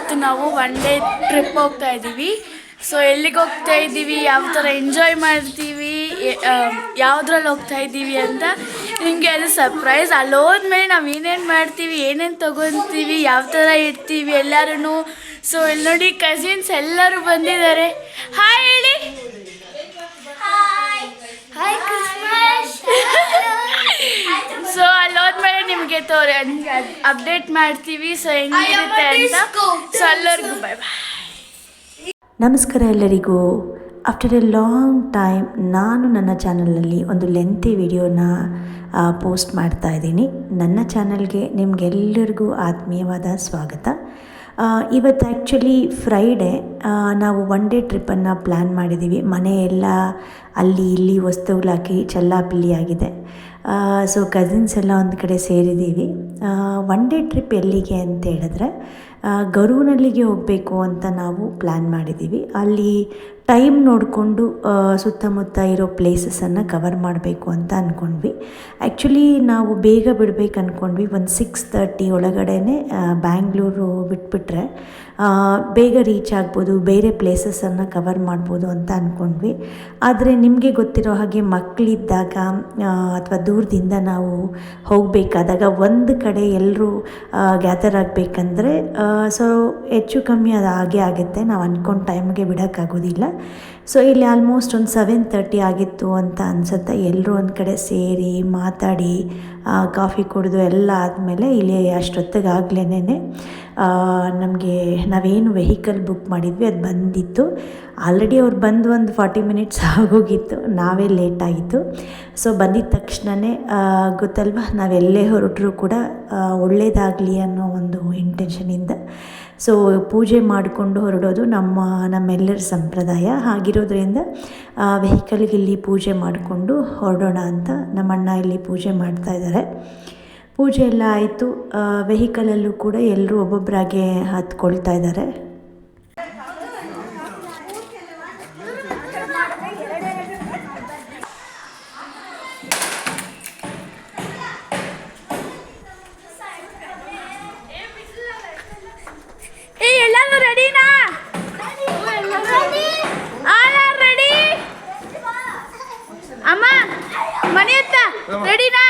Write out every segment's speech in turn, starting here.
ಇವತ್ತು ನಾವು one day trip ಹೋಗ್ತಾ ಇದ್ದೀವಿ. ಸೊ ಎಲ್ಲಿಗೆ ಹೋಗ್ತಾ ಇದ್ದೀವಿ, ಯಾವ ಥರ ಎಂಜಾಯ್ ಮಾಡ್ತೀವಿ, ಯಾವುದ್ರಲ್ಲಿ ಹೋಗ್ತಾ ಇದ್ದೀವಿ ಅಂತ ನಿಮಗೆ ಅದು ಸರ್ಪ್ರೈಸ್. ಅಲ್ಲಿ ಹೋದ್ಮೇಲೆ ನಾವು ಏನೇನು ಮಾಡ್ತೀವಿ, ಏನೇನು ತೊಗೊತೀವಿ, ಯಾವ ಥರ ಇರ್ತೀವಿ ಎಲ್ಲರೂ. ಸೊ ಇಲ್ಲಿ ನೋಡಿ ಕಸಿನ್ಸ್ ಎಲ್ಲರೂ ಬಂದಿದ್ದಾರೆ. ಹಾಯ್ ಹೇಳಿ. ಸೊ ಅಲ್ಲಿ ಹೋದ್ಮೇಲೆ ನಿಮಗೆ ಅಪ್ಡೇಟ್ ಮಾಡ್ತೀವಿ. ಸೊ ಹೆಂಗಿರುತ್ತೆ ಅಂತ. ಸೊ ಎಲ್ಲರಿಗೂ ಬಾಯ್ ಬಾಯ್. ನಮಸ್ಕಾರ ಎಲ್ಲರಿಗೂ. ಆಫ್ಟರ್ ಎ ಲಾಂಗ್ ಟೈಮ್ ನಾನು ನನ್ನ ಚಾನಲಲ್ಲಿ ಒಂದು ಲೆಂತಿ ವಿಡಿಯೋನ ಪೋಸ್ಟ್ ಮಾಡ್ತಾ ಇದ್ದೀನಿ. ನನ್ನ ಚಾನಲ್ಗೆ ನಿಮಗೆಲ್ಲರಿಗೂ ಆತ್ಮೀಯವಾದ ಸ್ವಾಗತ. ಇವತ್ತು ಆ್ಯಕ್ಚುಲಿ ಫ್ರೈಡೇ. ನಾವು ಒನ್ ಡೇ ಟ್ರಿಪ್ಪನ್ನು ಪ್ಲ್ಯಾನ್ ಮಾಡಿದ್ದೀವಿ. ಮನೆಯೆಲ್ಲ ಅಲ್ಲಿ ಇಲ್ಲಿ ವಸ್ತುಗಳಾಕಿ ಚೆಲ್ಲಾಪಿಲ್ಲಿ ಆಗಿದೆ. ಸೊ ಕಸಿನ್ಸ್ ಎಲ್ಲ ಒಂದು ಕಡೆ ಸೇರಿದ್ದೀವಿ. ಒನ್ ಡೇ ಟ್ರಿಪ್ ಎಲ್ಲಿಗೆ ಅಂತ ಹೇಳಿದ್ರೆ ಗರೂನಲ್ಲಿಗೆ ಹೋಗಬೇಕು ಅಂತ ನಾವು ಪ್ಲ್ಯಾನ್ ಮಾಡಿದ್ದೀವಿ. ಅಲ್ಲಿ ಟೈಮ್ ನೋಡಿಕೊಂಡು ಸುತ್ತಮುತ್ತ ಇರೋ ಪ್ಲೇಸಸನ್ನು ಕವರ್ ಮಾಡಬೇಕು ಅಂತ ಅಂದ್ಕೊಂಡ್ವಿ. ಆ್ಯಕ್ಚುಲಿ ನಾವು ಬೇಗ ಬಿಡಬೇಕು ಅಂದ್ಕೊಂಡ್ವಿ. ಒಂದು 6:30 ಒಳಗಡೆ ಬ್ಯಾಂಗ್ಳೂರು ಬಿಟ್ಬಿಟ್ರೆ ಬೇಗ ರೀಚ್ ಆಗ್ಬೋದು, ಬೇರೆ ಪ್ಲೇಸಸನ್ನು ಕವರ್ ಮಾಡ್ಬೋದು ಅಂತ ಅಂದ್ಕೊಂಡ್ವಿ. ಆದರೆ ನಿಮಗೆ ಗೊತ್ತಿರೋ ಹಾಗೆ ಮಕ್ಕಳಿದ್ದಾಗ ಅಥವಾ ದೂರದಿಂದ ನಾವು ಹೋಗಬೇಕಾದಾಗ ಒಂದು ಕಡೆ ಎಲ್ಲರೂ ಗ್ಯಾದರ್ ಆಗಬೇಕಂದ್ರೆ ಸೊ ಹೆಚ್ಚು ಕಮ್ಮಿ ಅದು ಹಾಗೆ ಆಗುತ್ತೆ. ನಾವು ಅಂದ್ಕೊಂಡು ಟೈಮ್ಗೆ ಬಿಡೋಕ್ಕಾಗೋದಿಲ್ಲ. ಸೊ ಇಲ್ಲಿ ಆಲ್ಮೋಸ್ಟ್ ಒಂದು 7:30 ಆಗಿತ್ತು ಅಂತ ಅನಿಸುತ್ತೆ. ಎಲ್ಲರೂ ಒಂದು ಕಡೆ ಸೇರಿ ಮಾತಾಡಿ ಕಾಫಿ ಕುಡಿದು ಎಲ್ಲ ಆದಮೇಲೆ ಇಲ್ಲಿ ಅಷ್ಟೊತ್ತಿಗಾಗ್ಲೇ ನಮಗೆ ನಾವೇನು ವೆಹಿಕಲ್ ಬುಕ್ ಮಾಡಿದ್ವಿ ಅದು ಬಂದಿತ್ತು. ಆಲ್ರೆಡಿ ಅವ್ರು ಬಂದು ಒಂದು 40 ಮಿನಿಟ್ಸ್ ಆಗೋಗಿತ್ತು, ನಾವೇ ಲೇಟಾಗಿತ್ತು. ಸೊ ಬಂದಿದ್ದ ತಕ್ಷಣವೇ ಗೊತ್ತಲ್ವ, ನಾವೆಲ್ಲೇ ಹೊರಟರೂ ಕೂಡ ಒಳ್ಳೆಯದಾಗಲಿ ಅನ್ನೋ ಒಂದು ಇಂಟೆನ್ಷನಿಂದ ಸೊ ಪೂಜೆ ಮಾಡಿಕೊಂಡು ಹೊರಡೋದು ನಮ್ಮೆಲ್ಲರ ಸಂಪ್ರದಾಯ. ಹಾಗಿರೋದ್ರಿಂದ ವೆಹಿಕಲ್ಗೆ ಇಲ್ಲಿ ಪೂಜೆ ಮಾಡಿಕೊಂಡು ಹೊರಡೋಣ ಅಂತ ನಮ್ಮಣ್ಣ ಇಲ್ಲಿ ಪೂಜೆ ಮಾಡ್ತಾಯಿದ್ದಾರೆ. ಪೂಜೆ ಎಲ್ಲ ಆಯಿತು. ವೆಹಿಕಲಲ್ಲೂ ಕೂಡ ಎಲ್ಲರೂ ಒಬ್ಬೊಬ್ಬರಾಗೆ ಹತ್ಕೊಳ್ತಾ ಇದ್ದಾರೆ. ಎಲ್ಲರೂ ರೆಡಿನಾ? ರೆಡಿ ಅಮ್ಮ, ಮನೆ ಹತ್ತ ರೆಡಿನಾ?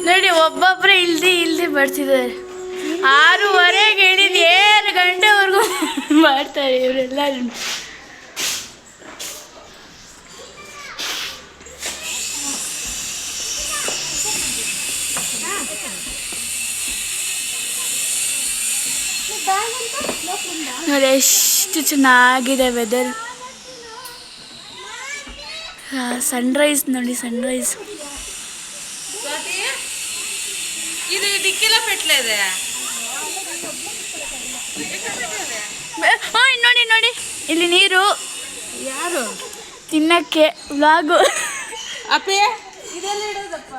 ನೋಡಿ ಒಬ್ಬೊಬ್ಬರೇ ಇಲ್ದಿ ಬರ್ತಿದ್ದಾರೆ. 6:30 ಹೇಳಿದ್ದು 7 ಗಂಟೆವರೆಗೂ ಮಾಡ್ತಾರೆ ಇವರೆಲ್ಲ. ನೋಡಿ ಎಷ್ಟು ಚೆನ್ನಾಗಿದೆ ವೆದರ್. ಸನ್ರೈಸ್ ನೋಡಿ, ಸನ್ರೈಸ್. ಇದು ಡಿಕ್ಕಿಲ ಪೆಟ್ಲೆ ಇದೆ. ನೋಡಿ ನೋಡಿ ಇಲ್ಲಿ ನೀರು ಯಾರು ತಿನ್ನಕ್ಕೆ ವ್ಲಾಗು. ಅಪ್ಪೆ ಇದೆಲ್ಲ ಇಡೋದಪ್ಪ.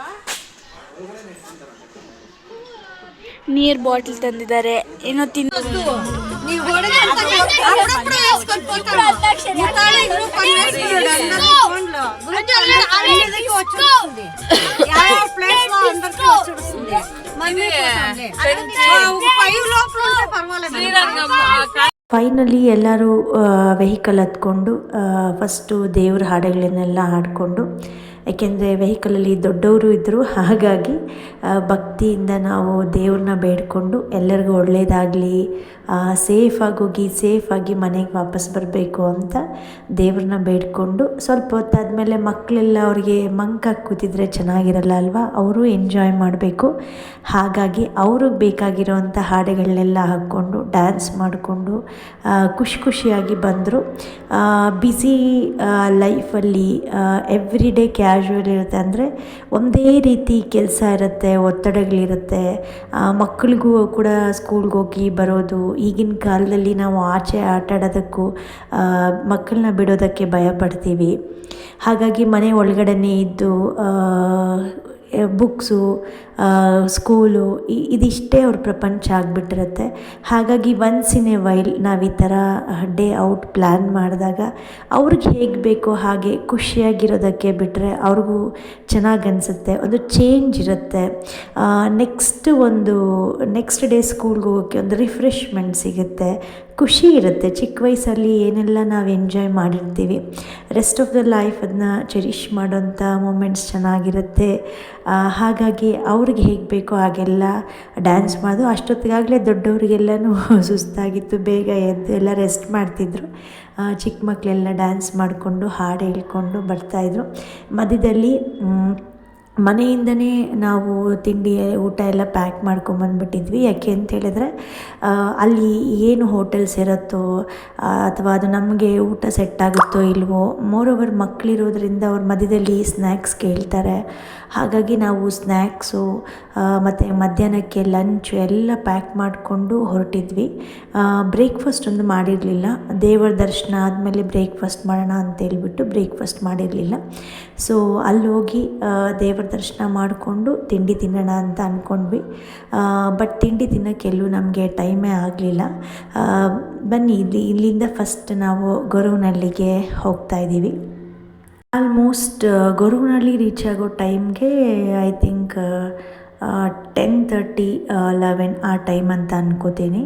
ನೀರು ಬಾಟಲ್ ತಂದಿದ್ದಾರೆ. ಏನೋ ತಿನ್ನೋದು. ಫೈನಲಿ ಎಲ್ಲರೂ ವೆಹಿಕಲ್ ಹತ್ಕೊಂಡು ಫಸ್ಟು ದೇವ್ರ ಹಾಡುಗಳನ್ನೆಲ್ಲ ಹಾಡಿಕೊಂಡು, ಏಕೆಂದರೆ ವೆಹಿಕಲಲ್ಲಿ ದೊಡ್ಡವರು ಇದ್ದರು, ಹಾಗಾಗಿ ಭಕ್ತಿಯಿಂದ ನಾವು ದೇವ್ರನ್ನ ಬೇಡಿಕೊಂಡು ಎಲ್ಲರಿಗೂ ಒಳ್ಳೆಯದಾಗಲಿ, ಸೇಫಾಗಿ ಹೋಗಿ ಸೇಫಾಗಿ ಮನೆಗೆ ವಾಪಸ್ ಬರಬೇಕು ಅಂತ ದೇವ್ರನ್ನ ಬೇಡಿಕೊಂಡು ಸ್ವಲ್ಪ ಹೊತ್ತಾದಮೇಲೆ ಮಕ್ಕಳೆಲ್ಲ ಅವ್ರಿಗೆ ಮಂಕಾಗಿ ಕೂತಿದ್ರೆ ಚೆನ್ನಾಗಿರಲ್ಲ ಅಲ್ವಾ, ಅವರು ಎಂಜಾಯ್ ಮಾಡಬೇಕು. ಹಾಗಾಗಿ ಅವ್ರಿಗೆ ಬೇಕಾಗಿರೋವಂಥ ಹಾಡುಗಳನ್ನೆಲ್ಲ ಹಾಕ್ಕೊಂಡು ಡ್ಯಾನ್ಸ್ ಮಾಡಿಕೊಂಡು ಖುಷಿಯಾಗಿ ಬಂದರು. ಬ್ಯುಸಿ ಲೈಫಲ್ಲಿ ಎವ್ರಿ ಡೇ ಕ್ಯಾಶುವಲ್ ಇರುತ್ತೆ, ಅಂದರೆ ಒಂದೇ ರೀತಿ ಕೆಲಸ ಇರುತ್ತೆ, ಒತ್ತಡಗಳಿರುತ್ತೆ. ಮಕ್ಕಳಿಗೂ ಕೂಡ ಸ್ಕೂಲ್ಗೆ ಹೋಗಿ ಬರೋದು. ಈಗಿನ ಕಾಲದಲ್ಲಿ ನಾವು ಆಚೆ ಆಟಾಡೋದಕ್ಕೂ ಮಕ್ಕಳನ್ನ ಬಿಡೋದಕ್ಕೆ ಭಯಪಡ್ತೀವಿ. ಹಾಗಾಗಿ ಮನೆ ಒಳಗಡೆನೇ ಇದ್ದು ಬುಕ್ಸು, ಸ್ಕೂಲು ಇದಿಷ್ಟೇ ಅವ್ರ ಪ್ರಪಂಚ ಆಗಿಬಿಟ್ಟಿರುತ್ತೆ. ಹಾಗಾಗಿ ಒನ್ಸ್ ಇನ್ ಎ ವೈಲ್ ನಾವು ಈ ಥರ ಡೇ ಔಟ್ ಪ್ಲ್ಯಾನ್ ಮಾಡಿದಾಗ ಅವ್ರಿಗೆ ಹೇಗೆ ಬೇಕೋ ಹಾಗೆ ಖುಷಿಯಾಗಿರೋದಕ್ಕೆ ಬಿಟ್ಟರೆ ಅವ್ರಿಗೂ ಚೆನ್ನಾಗಿ ಅನಿಸುತ್ತೆ, ಒಂದು ಚೇಂಜ್ ಇರುತ್ತೆ. ನೆಕ್ಸ್ಟ್ ಡೇ ಸ್ಕೂಲ್ಗೆ ಹೋಗೋಕ್ಕೆ ಒಂದು ರಿಫ್ರೆಶ್ಮೆಂಟ್ ಸಿಗುತ್ತೆ, ಖುಷಿ ಇರುತ್ತೆ. ಚಿಕ್ಕ ವಯಸ್ಸಲ್ಲಿ ಏನೆಲ್ಲ ನಾವು ಎಂಜಾಯ್ ಮಾಡಿರ್ತೀವಿ, ರೆಸ್ಟ್ ಆಫ್ ದ ಲೈಫ್ ಅದನ್ನ ಚೆರಿಷ್ ಮಾಡೋಂಥ ಮೂಮೆಂಟ್ಸ್ ಚೆನ್ನಾಗಿರುತ್ತೆ. ಹಾಗಾಗಿ ಅವ್ರಿಗೆ ಹೇಗೆ ಬೇಕೋ ಹಾಗೆಲ್ಲ ಡ್ಯಾನ್ಸ್ ಮಾಡೋದು. ಅಷ್ಟೊತ್ತಿಗಾಗಲೇ ದೊಡ್ಡವರಿಗೆಲ್ಲನೂ ಸುಸ್ತಾಗಿತ್ತು, ಬೇಗ ಎದ್ದು ಎಲ್ಲ ರೆಸ್ಟ್ ಮಾಡ್ತಿದ್ರು. ಚಿಕ್ಕ ಮಕ್ಕಳೆಲ್ಲ ಡ್ಯಾನ್ಸ್ ಮಾಡಿಕೊಂಡು ಹಾಡು ಹೇಳ್ಕೊಂಡು ಬರ್ತಾಯಿದ್ರು. ಮಧ್ಯದಲ್ಲಿ ಮನೆಯಿಂದನೇ ನಾವು ತಿಂಡಿ ಊಟ ಎಲ್ಲ ಪ್ಯಾಕ್ ಮಾಡ್ಕೊಂಬಂದ್ಬಿಟ್ಟಿದ್ವಿ. ಯಾಕೆ ಅಂತ ಹೇಳಿದ್ರೆ ಅಲ್ಲಿ ಏನು ಹೋಟೆಲ್ಸ್ ಇರುತ್ತೋ ಅಥವಾ ಅದು ನಮಗೆ ಊಟ ಸೆಟ್ ಆಗುತ್ತೋ ಇಲ್ವೋ, ಮೋರೋವರ್ ಮಕ್ಕಳಿರೋದ್ರಿಂದ ಅವ್ರ ಮಧ್ಯದಲ್ಲಿ ಸ್ನ್ಯಾಕ್ಸ್ ಕೇಳ್ತಾರೆ. ಹಾಗಾಗಿ ನಾವು ಸ್ನ್ಯಾಕ್ಸು ಮತ್ತು ಮಧ್ಯಾಹ್ನಕ್ಕೆ ಲಂಚ್ ಎಲ್ಲ ಪ್ಯಾಕ್ ಮಾಡಿಕೊಂಡು ಹೊರಟಿದ್ವಿ. ಬ್ರೇಕ್ಫಾಸ್ಟ್ ಒಂದು ಮಾಡಿರಲಿಲ್ಲ. ದೇವರ ದರ್ಶನ ಆದಮೇಲೆ ಬ್ರೇಕ್ಫಾಸ್ಟ್ ಮಾಡೋಣ ಅಂತೇಳ್ಬಿಟ್ಟು ಬ್ರೇಕ್ಫಾಸ್ಟ್ ಮಾಡಿರಲಿಲ್ಲ. ಸೊ ಅಲ್ಲಿ ಹೋಗಿ ದೇವರ ದರ್ಶನ ಮಾಡಿಕೊಂಡು ತಿಂಡಿ ತಿನ್ನೋಣ ಅಂತ ಅಂದ್ಕೊಂಡ್ವಿ. ಬಟ್ ತಿಂಡಿ ತಿನ್ನೋಕ್ಕೆಲ್ಲೂ ನಮಗೆ ಟೈಮೇ ಆಗಲಿಲ್ಲ. ಬನ್ನಿ ಇಲ್ಲಿಂದ ಫಸ್ಟ್ ನಾವು ಗೊರವನಹಳ್ಳಿಗೆ ಹೋಗ್ತಾಯಿದ್ದೀವಿ. ಆಲ್ಮೋಸ್ಟ್ ಗೊರವನಹಳ್ಳಿ ರೀಚ್ ಆಗೋ ಟೈಮ್ಗೆ ಐ ಥಿಂಕ್ 10:30, 11 ಆ ಟೈಮ್ ಅಂತ ಅನ್ಕೋತೀನಿ.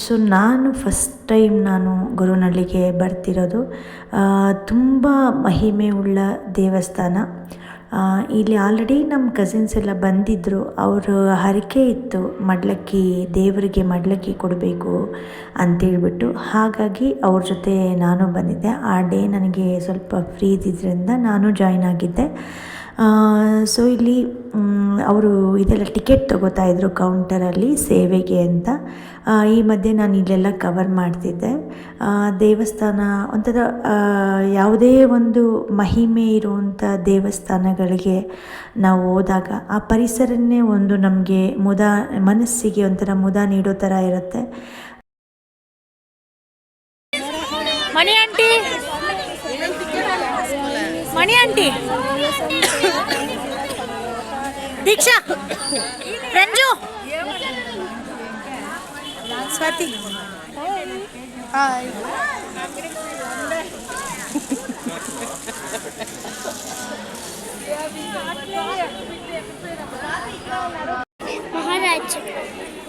ಸೊ ನಾನು ಫಸ್ಟ್ ಟೈಮ್ ಗೊರವನಹಳ್ಳಿಗೆ ಬರ್ತಿರೋದು. ತುಂಬ ಮಹಿಮೆ ಉಳ್ಳ ದೇವಸ್ಥಾನ. ಇಲ್ಲಿ ಆಲ್ರೆಡಿ ನಮ್ಮ ಕಸಿನ್ಸ್ ಎಲ್ಲ ಬಂದಿದ್ದರು. ಅವರು ಹರಕೆ ಇತ್ತು, ದೇವರಿಗೆ ಮಡ್ಲಕ್ಕಿ ಕೊಡಬೇಕು ಅಂತೇಳ್ಬಿಟ್ಟು. ಹಾಗಾಗಿ ಅವ್ರ ಜೊತೆ ನಾನು ಬಂದಿದ್ದೆ. ಆ ಡೇ ನನಗೆ ಸ್ವಲ್ಪ ಫ್ರೀ ಇದ್ದಿದ್ದರಿಂದ ನಾನು ಜಾಯ್ನ್ ಆಗಿದ್ದೆ. ಸೊ ಇಲ್ಲಿ ಅವರು ಇದೆಲ್ಲ ಟಿಕೆಟ್ ತೊಗೋತಾಯಿದ್ರು ಕೌಂಟರಲ್ಲಿ ಸೇವೆಗೆ ಅಂತ. ಈ ಮಧ್ಯೆ ನಾನು ಇಲ್ಲೆಲ್ಲ ಕವರ್ ಮಾಡ್ತಿದ್ದೆ. ದೇವಸ್ಥಾನ ಒಂಥರ ಯಾವುದೇ ಒಂದು ಮಹಿಮೆ ಇರುವಂಥ ದೇವಸ್ಥಾನಗಳಿಗೆ ನಾವು ಹೋದಾಗ ಆ ಪರಿಸರನ್ನೇ ಒಂದು ನಮಗೆ ಮನಸ್ಸಿಗೆ ಒಂಥರ ಮುದ ನೀಡೋ ಥರ ಇರುತ್ತೆ. ಮಣಿ ಆಂಟಿ ದೀಕ್ಷಾ, ರಂಜು, ಸ್ವಾತಿ,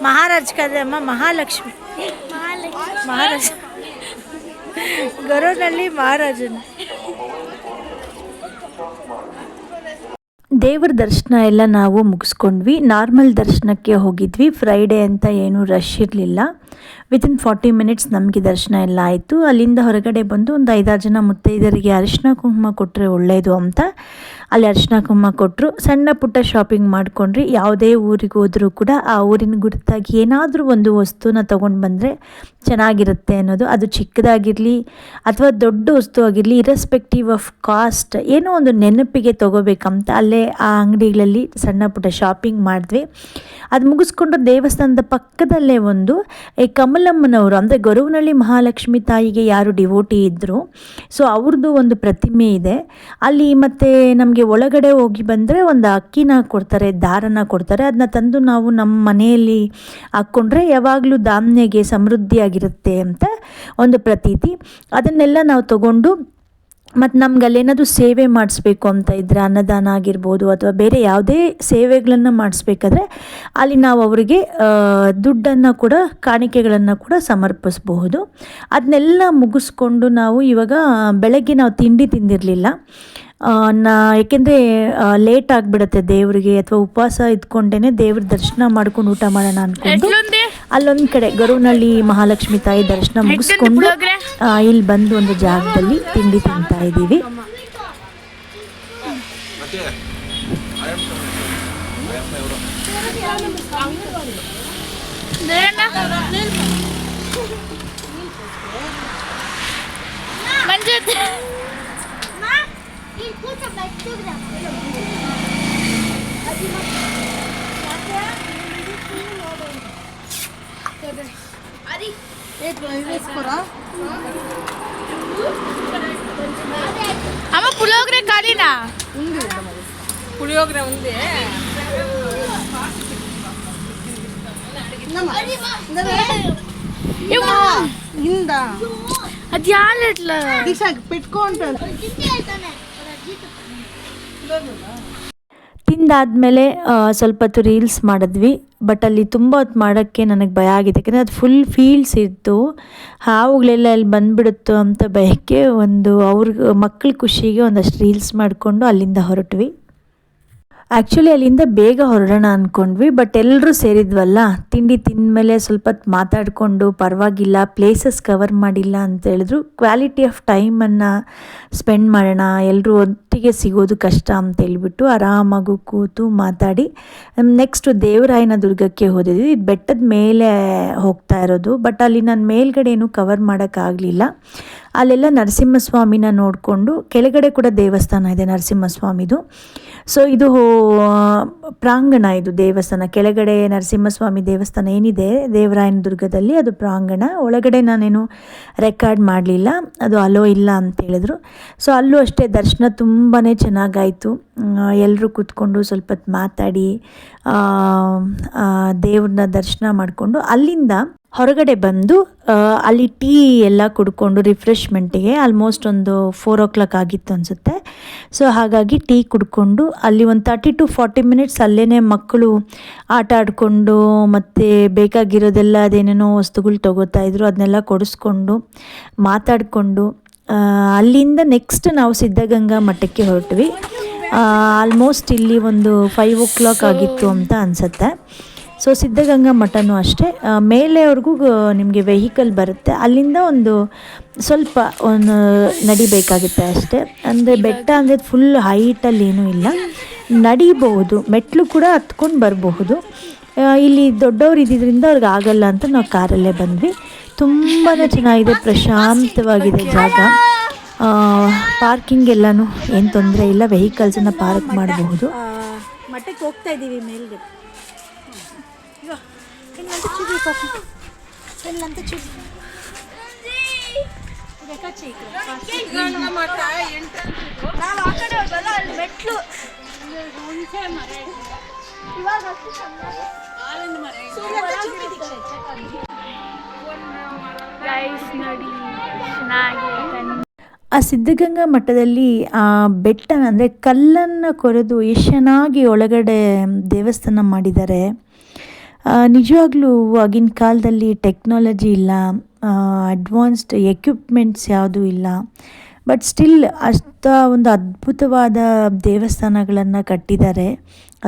ಮಹಾರಾಜ್ ಕದಮ್ಮ, ಮಹಾಲಕ್ಷ್ಮಿ, ಮಹಾರಾಜ, ಗೊರವನಹಳ್ಳಿ ಮಹಾರಾಜನ. ದೇವರ ದರ್ಶನ ಎಲ್ಲ ನಾವು ಮುಗಿಸ್ಕೊಂಡ್ವಿ. ನಾರ್ಮಲ್ ದರ್ಶನಕ್ಕೆ ಹೋಗಿದ್ವಿ. ಫ್ರೈಡೇ ಅಂತ ಏನೂ ರಶ್ ಇರಲಿಲ್ಲ. ವಿತಿನ್ 40 ಮಿನಿಟ್ಸ್ ನಮಗೆ ದರ್ಶನ ಎಲ್ಲ ಆಯಿತು. ಅಲ್ಲಿಂದ ಹೊರಗಡೆ ಬಂದು ಒಂದು 5-6 ಜನ ಮುತ್ತೈದರಿಗೆ ಅರಿಶಿನ ಕುಂಕುಮ ಕೊಟ್ಟರೆ ಒಳ್ಳೆಯದು ಅಂತ ಅಲ್ಲಿ ಅರಿಶಿನ ಕುಂಕುಮ ಕೊಟ್ಟರು. ಸಣ್ಣ ಪುಟ್ಟ ಶಾಪಿಂಗ್ ಮಾಡ್ಕೊಂಡ್ರಿ. ಯಾವುದೇ ಊರಿಗೆ ಹೋದರೂ ಕೂಡ ಆ ಊರಿನ ಗುರುತಾಗಿ ಏನಾದರೂ ಒಂದು ವಸ್ತುನ ತೊಗೊಂಡು ಬಂದರೆ ಚೆನ್ನಾಗಿರುತ್ತೆ ಅನ್ನೋದು. ಅದು ಚಿಕ್ಕದಾಗಿರಲಿ ಅಥವಾ ದೊಡ್ಡ ವಸ್ತು ಆಗಿರಲಿ, ಇರೆಸ್ಪೆಕ್ಟಿವ್ ಆಫ್ ಕಾಸ್ಟ್, ಏನೋ ಒಂದು ನೆನಪಿಗೆ ತೊಗೋಬೇಕಂತ ಅಲ್ಲೇ ಆ ಅಂಗಡಿಗಳಲ್ಲಿ ಸಣ್ಣ ಪುಟ್ಟ ಶಾಪಿಂಗ್ ಮಾಡಿದ್ವಿ. ಅದು ಮುಗಿಸ್ಕೊಂಡು ದೇವಸ್ಥಾನದ ಪಕ್ಕದಲ್ಲೇ ಒಂದು ಕಮಲಮ್ಮನವರು, ಅಂದರೆ ಗೊರವನಹಳ್ಳಿ ಮಹಾಲಕ್ಷ್ಮಿ ತಾಯಿಗೆ ಯಾರು ಡಿವೋಟಿ ಇದ್ದರು, ಸೊ ಅವ್ರದ್ದು ಒಂದು ಪ್ರತಿಮೆ ಇದೆ ಅಲ್ಲಿ. ಮತ್ತು ನಮಗೆ ಒಳಗಡೆ ಹೋಗಿ ಬಂದರೆ ಒಂದು ಅಕ್ಕಿನ ಕೊಡ್ತಾರೆ, ದಾರನ ಕೊಡ್ತಾರೆ. ಅದನ್ನ ತಂದು ನಾವು ನಮ್ಮ ಮನೆಯಲ್ಲಿ ಹಾಕ್ಕೊಂಡ್ರೆ ಯಾವಾಗಲೂ ಧಾನ್ಯಗೆ ಸಮೃದ್ಧಿಯಾಗಿರುತ್ತೆ ಅಂತ ಒಂದು ಪ್ರತೀತಿ. ಅದನ್ನೆಲ್ಲ ನಾವು ತಗೊಂಡು ಮತ್ತು ನಮ್ಗೆ ಅಲ್ಲೇನಾದರೂ ಸೇವೆ ಮಾಡಿಸ್ಬೇಕು ಅಂತ ಇದ್ದರೆ, ಅನ್ನದಾನ ಆಗಿರ್ಬೋದು ಅಥವಾ ಬೇರೆ ಯಾವುದೇ ಸೇವೆಗಳನ್ನು ಮಾಡಿಸ್ಬೇಕಾದ್ರೆ ಅಲ್ಲಿ ನಾವು ಅವರಿಗೆ ದುಡ್ಡನ್ನು ಕೂಡ, ಕಾಣಿಕೆಗಳನ್ನು ಕೂಡ ಸಮರ್ಪಿಸಬಹುದು. ಅದನ್ನೆಲ್ಲ ಮುಗಿಸ್ಕೊಂಡು ನಾವು ಇವಾಗ ಬೆಳಗ್ಗೆ ನಾವು ತಿಂಡಿ ತಿಂದಿರಲಿಲ್ಲ. ಏಕೆಂದರೆ ಲೇಟ್ ಆಗಿಬಿಡುತ್ತೆ ದೇವರಿಗೆ, ಅಥವಾ ಉಪವಾಸ ಇದ್ಕೊಂಡೇ ದೇವ್ರ ದರ್ಶನ ಮಾಡ್ಕೊಂಡು ಊಟ ಮಾಡೋಣ ಅಂದ್ಕೊಂಡು ಅಲ್ಲೊಂದು ಕಡೆ ಗೊರವನಹಳ್ಳಿ ಮಹಾಲಕ್ಷ್ಮಿ ತಾಯಿ ದರ್ಶನ ಮುಗಿಸ್ಕೊಂಡು ಇಲ್ಲಿ ಬಂದು ಒಂದು ಜಾಗದಲ್ಲಿ ತಿಂಡಿ ತಿಂತಾ ಇದ್ದೀವಿ. అమ్మ పులోగ్రే ఖాళీనా ಪುಳಿಯೋಗರೆ ಒಂದೇ ಹಿಂದ ಅದು ಯಾರಟ್ಲ పెట్టుకుంటా ತಿಂದಾದಮೇಲೆ ಸ್ವಲ್ಪ ಹೊತ್ತು ರೀಲ್ಸ್ ಮಾಡಿದ್ವಿ. ಬಟ್ ಅಲ್ಲಿ ತುಂಬ ಹೊತ್ತು ಮಾಡೋಕ್ಕೆ ನನಗೆ ಭಯ ಆಗಿದೆ, ಯಾಕಂದರೆ ಅದು ಫುಲ್ ಫೀಲ್ಡ್ಸ್ ಇತ್ತು, ಹಾವುಗಳೆಲ್ಲ ಅಲ್ಲಿ ಬಂದುಬಿಡುತ್ತೋ ಅಂತ ಭಯಕ್ಕೆ ಅವ್ರಿಗೆ ಮಕ್ಕಳ ಖುಷಿಗೆ ಒಂದಷ್ಟು ರೀಲ್ಸ್ ಮಾಡಿಕೊಂಡು ಅಲ್ಲಿಂದ ಹೊರಟ್ವಿ. ಆ್ಯಕ್ಚುಲಿ ಅಲ್ಲಿಂದ ಬೇಗ ಹೊರಡೋಣ ಅಂದ್ಕೊಂಡ್ವಿ, ಬಟ್ ಎಲ್ಲರೂ ಸೇರಿದ್ವಲ್ಲ, ತಿಂಡಿ ತಿಂದಮೇಲೆ ಸ್ವಲ್ಪ ಹೊತ್ತು ಮಾತಾಡಿಕೊಂಡು ಪರವಾಗಿಲ್ಲ ಪ್ಲೇಸಸ್ ಕವರ್ ಮಾಡಿಲ್ಲ ಅಂತ ಹೇಳಿದ್ರು. ಕ್ವಾಲಿಟಿ ಆಫ್ ಟೈಮನ್ನು ಸ್ಪೆಂಡ್ ಮಾಡೋಣ, ಎಲ್ಲರೂ ಒಟ್ಟಿಗೆ ಸಿಗೋದು ಕಷ್ಟ ಅಂತ ಹೇಳ್ಬಿಟ್ಟು ಆರಾಮಾಗೂ ಕೂತು ಮಾತಾಡಿ ನೆಕ್ಸ್ಟು ದೇವರಾಯನ ದುರ್ಗಕ್ಕೆ ಹೋದಿದ್ವಿ. ಇದು ಬೆಟ್ಟದ ಮೇಲೆ ಹೋಗ್ತಾ ಇರೋದು, ಬಟ್ ಅಲ್ಲಿ ನಾನು ಮೇಲ್ಗಡೆ ಏನೂ ಕವರ್ ಮಾಡೋಕ್ಕಾಗಲಿಲ್ಲ. ಅಲ್ಲೆಲ್ಲ ನರಸಿಂಹಸ್ವಾಮಿನ ನೋಡಿಕೊಂಡು ಕೆಳಗಡೆ ಕೂಡ ದೇವಸ್ಥಾನ ಇದೆ ನರಸಿಂಹಸ್ವಾಮಿದು. ಸೊ ಇದು ಪ್ರಾಂಗಣ, ಇದು ದೇವಸ್ಥಾನ ಕೆಳಗಡೆ ನರಸಿಂಹಸ್ವಾಮಿ ದೇವಸ್ಥಾನ ಏನಿದೆ ದೇವರಾಯನ ದುರ್ಗದಲ್ಲಿ ಅದು ಪ್ರಾಂಗಣ. ಒಳಗಡೆ ನಾನೇನು ರೆಕಾರ್ಡ್ ಮಾಡಲಿಲ್ಲ, ಅದು ಅಲೋ ಇಲ್ಲ ಅಂತ ಹೇಳಿದ್ರು. ಸೊ ಅಲ್ಲೂ ಅಷ್ಟೇ ದರ್ಶನ ತುಂಬಾ ಚೆನ್ನಾಗಾಯಿತು. ಎಲ್ಲರೂ ಕೂತ್ಕೊಂಡು ಸ್ವಲ್ಪ ಹೊತ್ತು ಮಾತಾಡಿ ದೇವ್ರನ್ನ ದರ್ಶನ ಮಾಡಿಕೊಂಡು ಅಲ್ಲಿಂದ ಹೊರಗಡೆ ಬಂದು ಅಲ್ಲಿ ಟೀ ಎಲ್ಲ ಕುಡ್ಕೊಂಡು ರಿಫ್ರೆಶ್ಮೆಂಟಿಗೆ ಆಲ್ಮೋಸ್ಟ್ ಒಂದು 4 o'clock ಆಗಿತ್ತು ಅನಿಸುತ್ತೆ. ಸೊ ಹಾಗಾಗಿ ಟೀ ಕುಡ್ಕೊಂಡು ಅಲ್ಲಿ ಒಂದು 30 to 40 minutes ಅಲ್ಲೇ ಮಕ್ಕಳು ಆಟ ಆಡಿಕೊಂಡು ಮತ್ತು ಬೇಕಾಗಿರೋದೆಲ್ಲ ಅದೇನೇನೋ ವಸ್ತುಗಳು ತೊಗೋತಾಯಿದ್ರು, ಅದನ್ನೆಲ್ಲ ಕೊಡಿಸ್ಕೊಂಡು ಮಾತಾಡಿಕೊಂಡು ಅಲ್ಲಿಂದ ನೆಕ್ಸ್ಟ್ ನಾವು ಸಿದ್ಧಗಂಗಾ ಮಠಕ್ಕೆ ಹೊರಟ್ವಿ. ಆಲ್ಮೋಸ್ಟ್ ಇಲ್ಲಿ ಒಂದು 5 o'clock ಆಗಿತ್ತು ಅಂತ ಅನಿಸುತ್ತೆ. ಸೊ ಸಿದ್ಧಗಂಗಾ ಮಠನೂ ಅಷ್ಟೇ ಮೇಲೆವರೆಗೂ ನಿಮಗೆ ವೆಹಿಕಲ್ ಬರುತ್ತೆ, ಅಲ್ಲಿಂದ ಸ್ವಲ್ಪ ನಡಿಬೇಕಾಗುತ್ತೆ ಅಷ್ಟೇ. ಅಂದರೆ ಬೆಟ್ಟ ಅಂದರೆ ಫುಲ್ ಹೈಟಲ್ಲಿ ಏನೂ ಇಲ್ಲ, ನಡಿಬಹುದು, ಮೆಟ್ಲು ಕೂಡ ಹತ್ಕೊಂಡು ಬರಬಹುದು. ಇಲ್ಲಿ ದೊಡ್ಡವ್ರು ಇದ್ದಿದ್ದರಿಂದ ಅವ್ರಿಗೆ ಆಗಲ್ಲ ಅಂತ ನಾವು ಕಾರಲ್ಲೇ ಬಂದ್ವಿ. ತುಂಬಾ ಚೆನ್ನಾಗಿದೆ, ಪ್ರಶಾಂತವಾಗಿದೆ ಜಾಗ. ಪಾರ್ಕಿಂಗ್ ಎಲ್ಲನೂ ಏನು ತೊಂದರೆ ಇಲ್ಲ, ವೆಹಿಕಲ್ಸನ್ನು ಪಾರ್ಕ್ ಮಾಡಬಹುದು. ಮಠಕ್ಕೆ ಹೋಗ್ತಾ ಇದ್ದೀವಿ ಮೇಲ್ಗೆ. ಆ ಸಿದ್ಧಗಂಗಾ ಮಠದಲ್ಲಿ ಆ ಬೆಟ್ಟನ ಅಂದರೆ ಕಲ್ಲನ್ನು ಕೊರೆದು ಎಷ್ಟು ಚೆನ್ನಾಗಿ ಒಳಗಡೆ ದೇವಸ್ಥಾನ ಮಾಡಿದ್ದಾರೆ. ನಿಜವಾಗ್ಲೂ ಆಗಿನ ಕಾಲದಲ್ಲಿ ಟೆಕ್ನಾಲಜಿ ಇಲ್ಲ, ಅಡ್ವಾನ್ಸ್ಡ್ ಎಕ್ವಿಪ್ಮೆಂಟ್ಸ್ ಯಾವುದೂ ಇಲ್ಲ, ಬಟ್ ಸ್ಟಿಲ್ ಒಂದು ಅದ್ಭುತವಾದ ದೇವಸ್ಥಾನಗಳನ್ನು ಕಟ್ಟಿದ್ದಾರೆ.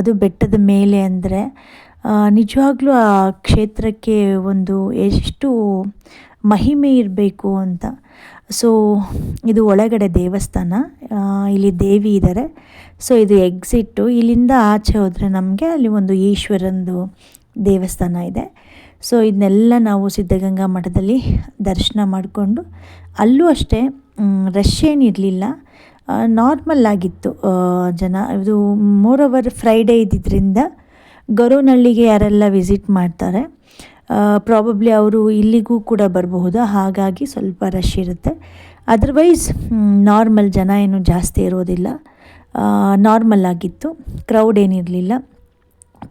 ಅದು ಬೆಟ್ಟದ ಮೇಲೆ ಅಂದರೆ ನಿಜವಾಗ್ಲೂ ಆ ಕ್ಷೇತ್ರಕ್ಕೆ ಎಷ್ಟು ಮಹಿಮೆ ಇರಬೇಕು ಅಂತ. ಸೊ ಇದು ಒಳಗಡೆ ದೇವಸ್ಥಾನ, ಇಲ್ಲಿ ದೇವಿ ಇದ್ದಾರೆ. ಸೊ ಇದು ಎಕ್ಸಿಟ್ಟು, ಇಲ್ಲಿಂದ ಆಚೆ ಹೋದರೆ ನಮಗೆ ಅಲ್ಲಿ ಒಂದು ಈಶ್ವರಂದು ದೇವಸ್ಥಾನ ಇದೆ. ಸೊ ಇದನ್ನೆಲ್ಲ ನಾವು ಸಿದ್ಧಗಂಗಾ ಮಠದಲ್ಲಿ ದರ್ಶನ ಮಾಡಿಕೊಂಡು, ಅಲ್ಲೂ ಅಷ್ಟೇ ರಶ್ ಏನಿರಲಿಲ್ಲ, ನಾರ್ಮಲ್ ಆಗಿತ್ತು ಜನ. ಇದು ಮೋರೋವರ್ ಫ್ರೈಡೇ ಇದ್ದಿದ್ದರಿಂದ ಗೊರವನಹಳ್ಳಿಗೆ ಯಾರೆಲ್ಲ ವಿಸಿಟ್ ಮಾಡ್ತಾರೆ ಪ್ರಾಬಬ್ಲಿ ಅವರು ಇಲ್ಲಿಗೂ ಕೂಡ ಬರಬಹುದು, ಹಾಗಾಗಿ ಸ್ವಲ್ಪ ರಶ್ ಇರುತ್ತೆ. ಅದರ್ವೈಸ್ ನಾರ್ಮಲ್ ಜನ ಏನು ಜಾಸ್ತಿ ಇರೋದಿಲ್ಲ, ನಾರ್ಮಲ್ ಆಗಿತ್ತು, ಕ್ರೌಡ್ ಏನಿರಲಿಲ್ಲ.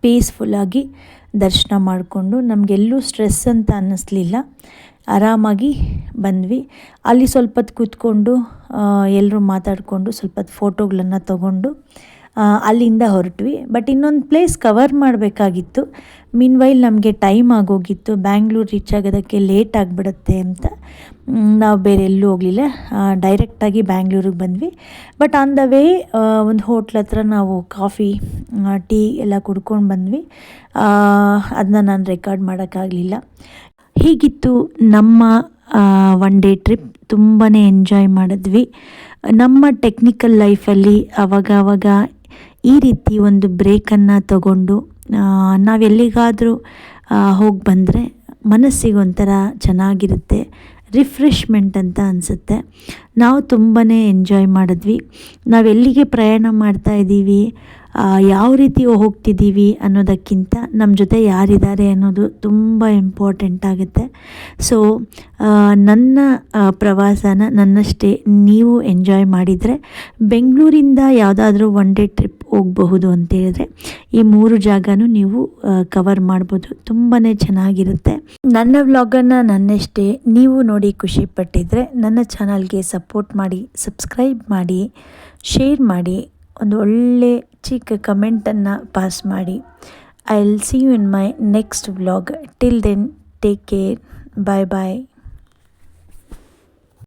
ಪೀಸ್ಫುಲ್ಲಾಗಿ ದರ್ಶನ ಮಾಡಿಕೊಂಡು ನಮಗೆಲ್ಲೂ ಸ್ಟ್ರೆಸ್ ಅಂತ ಅನ್ನಿಸ್ಲಿಲ್ಲ, ಆರಾಮಾಗಿ ಬಂದ್ವಿ. ಅಲ್ಲಿ ಸ್ವಲ್ಪ ಹೊತ್ತು ಕೂತ್ಕೊಂಡು ಎಲ್ಲರೂ ಮಾತಾಡಿಕೊಂಡು ಸ್ವಲ್ಪ ಹೊತ್ತು ಫೋಟೋಗಳನ್ನು ತೊಗೊಂಡು ಅಲ್ಲಿಂದ ಹೊರಟ್ವಿ. ಬಟ್ ಇನ್ನೊಂದು ಪ್ಲೇಸ್ ಕವರ್ ಮಾಡಬೇಕಾಗಿತ್ತು, ಮೀನ್ವೈಲ್ ನಮಗೆ ಟೈಮ್ ಆಗೋಗಿತ್ತು, ಬ್ಯಾಂಗ್ಳೂರು ರೀಚ್ ಆಗೋದಕ್ಕೆ ಲೇಟ್ ಆಗಿಬಿಡುತ್ತೆ ಅಂತ ನಾವು ಬೇರೆ ಎಲ್ಲೂ ಹೋಗಲಿಲ್ಲ, ಡೈರೆಕ್ಟಾಗಿ ಬ್ಯಾಂಗ್ಳೂರಿಗೆ ಬಂದ್ವಿ. ಬಟ್ ಆನ್ ದ ವೇ ಒಂದು ಹೋಟ್ಲ್ ಹತ್ರ ನಾವು ಕಾಫಿ ಟೀ ಎಲ್ಲ ಕುಡ್ಕೊಂಡು ಬಂದ್ವಿ. ಅದನ್ನ ನಾನು ರೆಕಾರ್ಡ್ ಮಾಡೋಕ್ಕಾಗಲಿಲ್ಲ. ಹೀಗಿತ್ತು ನಮ್ಮ ಒನ್ ಡೇ ಟ್ರಿಪ್. ತುಂಬಾ ಎಂಜಾಯ್ ಮಾಡಿದ್ವಿ. ನಮ್ಮ ಟೆಕ್ನಿಕಲ್ ಲೈಫಲ್ಲಿ ಆವಾಗ ಈ ರೀತಿ ಒಂದು ಬ್ರೇಕನ್ನು ತಗೊಂಡು ನಾವೆಲ್ಲಿಗಾದರೂ ಹೋಗಿ ಬಂದರೆ ಮನಸ್ಸಿಗೆ ಒಂಥರ ಚೆನ್ನಾಗಿರುತ್ತೆ, ರಿಫ್ರೆಶ್ಮೆಂಟ್ ಅಂತ ಅನಿಸುತ್ತೆ. ನಾವು ತುಂಬಾ ಎಂಜಾಯ್ ಮಾಡಿದ್ವಿ. ನಾವೆಲ್ಲಿಗೆ ಪ್ರಯಾಣ ಮಾಡ್ತಾ ಇದ್ದೀವಿ, ಯಾವ ರೀತಿ ಹೋಗ್ತಿದ್ದೀವಿ ಅನ್ನೋದಕ್ಕಿಂತ ನಮ್ಮ ಜೊತೆ ಯಾರಿದ್ದಾರೆ ಅನ್ನೋದು ತುಂಬ ಇಂಪಾರ್ಟೆಂಟ್ ಆಗುತ್ತೆ. ಸೊ ನನ್ನ ಪ್ರವಾಸನ ನನ್ನಷ್ಟೇ ನೀವು ಎಂಜಾಯ್ ಮಾಡಿದರೆ ಬೆಂಗಳೂರಿಂದ ಯಾವುದಾದ್ರೂ ಒನ್ ಡೇ ಟ್ರಿಪ್ ಹೋಗಬಹುದು ಅಂತೇಳಿದ್ರೆ ಈ 3 ಜಾಗನೂ ನೀವು ಕವರ್ ಮಾಡ್ಬೋದು. ತುಂಬಾ ಚೆನ್ನಾಗಿರುತ್ತೆ. ನನ್ನ ವ್ಲಾಗನ್ನು ನನ್ನಷ್ಟೇ ನೀವು ನೋಡಿ ಖುಷಿ ಪಟ್ಟಿದ್ರೆ ನನ್ನ ಚಾನಲ್ಗೆ ಸಪೋರ್ಟ್ ಮಾಡಿ, ಸಬ್ಸ್ಕ್ರೈಬ್ ಮಾಡಿ, ಶೇರ್ ಮಾಡಿ, ಒಂದು ಒಳ್ಳೆ ಚಿಕ್ಕ ಕಮೆಂಟನ್ನು ಪಾಸ್ ಮಾಡಿ. I will see you in my next vlog. Till then take care. Bye bye.